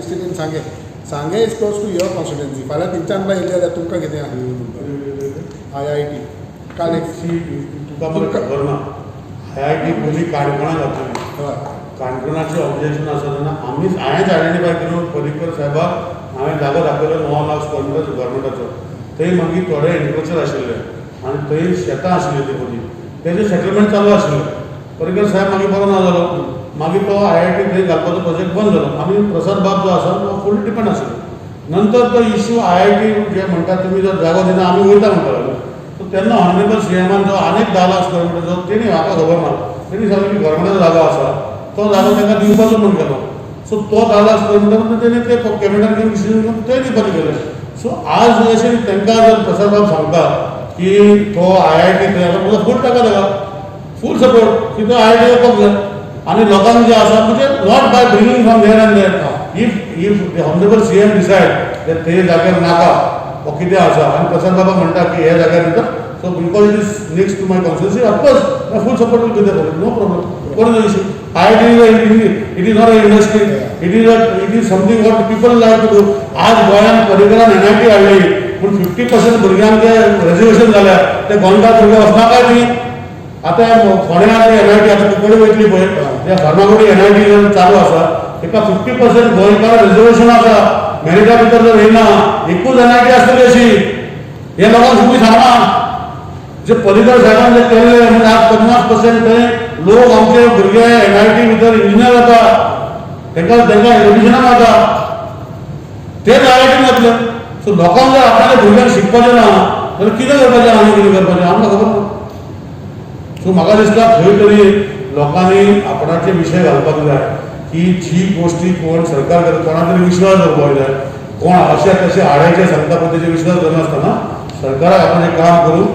स्थितीन सांगे is close to your constituency. फाल्यां तिनच्यानला येयले जाल्यार तुमकां कितें IIT काल एक तुका बरें खबर ना. IIT पयलीं काणकोणां घातली. हय काणकोणाचें ऑब्जेक्शन आसा तेन्ना हांवेंच आयडेंटिफाय केलो. पर्रीकर साहेबाक हांवें जागो दाखयलो 9 लाख स्क्वेअर मिटर गव्हर्मेंटाचो. थंय मागीर थोडे एग्रीकल्चर आशिल्ले आनी थंय शेतां आशिल्लीं ती पयलीं. तेजें सेटलमेंट चालू आशिल्लें. पर्रीकर साहेब मागीर बरो ना जालो. मागीर तो IIT थंय घालपाचो प्रोजेक्ट बंद जालो. आमी प्रसाद बाब जो आसा तो फूल डिपेंड आशिल्लो. नंतर तो इश्यू IIT जे म्हणटा तुमी जर जागो दिना आमी वयता म्हणटालो. सो तेन्ना ऑनरेबल CMान जो आनीक 10 लाख स्क्वेअर मिटरचो तेणी म्हाका खबर ना. तेणी सांगलें की गव्हर्मेंटाचो जागो आसा तो जागो तांकां दिवपाचो म्हण केलो. सो तो 10 लाख स्क्वेअर मिटर तेणी ते कॅबिनेटान घेवन डिसिजन घेवन ते दिवपाचें केलें. सो आज अशें तांकां जर प्रसाद बाब सांगता की तो IIT थंय आसा म्हजो फूल टाका ताका फूल सपोर्ट की तो IIT येवपाक जाय. आनी लोकांक जे आसा म्हणजे not by bringing from there and there. If the honourable CM decided ते जाग्यार नाका वो कितें आसा आनी प्रसाद बाबा म्हणटा की हे जाग्यार दिता so because it is next to my constituency of course full support will give no problem. कोण issue IIT it is not a industry. It is something what people like to do. आज गोंयांत पर्रीकरान NIT हाडली पूण 50% भुरग्यांक reservation जाल्या ते गोंयकार भुरगे वचना काय न्ही. आतां फोंड्यां NIT आतां कुंकळी वयतली पळय त्या फार्मागुडी NIT चालू आसा ताका 50% गोंयकार रिजर्वेशन आसा. मेरिटा भितर जर येना एकूच NIT आसतली अशी हे लोकांक तुमी सांगा. जे पर्रीकर साहेबान जे केल्ले म्हणजे आज 50% थंय लोक आमचे भुरगे NIT भितर इंजिनियर जाता तांकां एडमिशनाक जाता तेच IIT घातले. सो लोकांक जर आपल्या भुरग्यांक शिकपाचें ना जाल्यार कितें करपाचें आनी कितें करपाचें आमकां खबर ना. सो म्हाका दिसता खंय तरी लोकांनी आपणाचे विशय घालपाक जाय की जी गोश्टी कोण सरकार करता कोणा तरी विश्वास दवरपाक जाय. कोण अशे तशे आड्याचे सांगता पळय तेजे विश्वास दवरनासतना सरकाराक आपण एक काम करूं.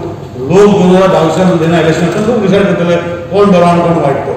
लोक 2022 जेन्ना इलेक्शन आसा तो डिसायड करतले कोण बरो आनी कोण वायट तो.